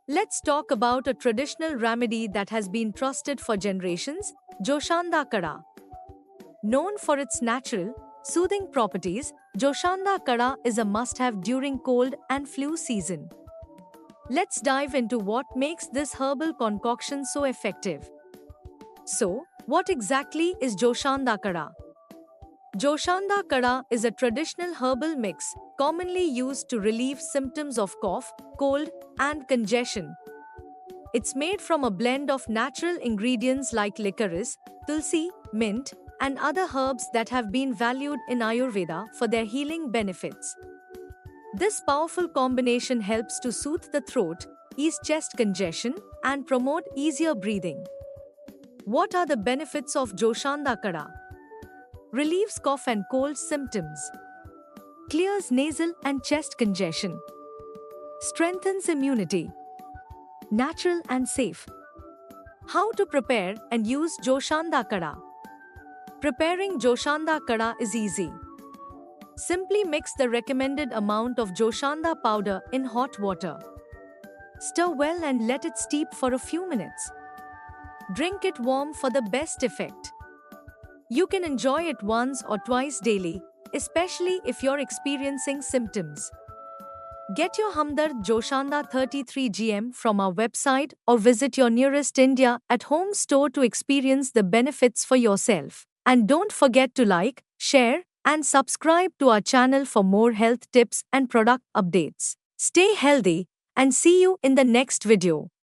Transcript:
Let's talk about a traditional remedy that has been trusted for generations, Joshanda Kada. Known for its natural, soothing properties, Joshanda Kada is a must-have during cold and flu season. Let's dive into what makes this herbal concoction so effective. So, what exactly is Joshanda Kada? Joshanda Kada is a traditional herbal mix commonly used to relieve symptoms of cough, cold, and congestion. It's made from a blend of natural ingredients like licorice, tulsi, mint, and other herbs that have been valued in Ayurveda for their healing benefits. This powerful combination helps to soothe the throat, ease chest congestion, and promote easier breathing. What are the benefits of Joshanda Kada? Relieves cough and cold symptoms. Clears nasal and chest congestion. Strengthens immunity. Natural and safe. How to prepare and use Joshanda Kada? Preparing Joshanda Kada is easy. Simply mix the recommended amount of Joshanda powder in hot water. Stir well and let it steep for a few minutes. Drink it warm for the best effect. You can enjoy it once or twice daily, especially if you're experiencing symptoms. Get your Hamdard Joshanda 33 gm from our website or visit your nearest India at home store to experience the benefits for yourself. And don't forget to like, share, and subscribe to our channel for more health tips and product updates. Stay healthy and see you in the next video.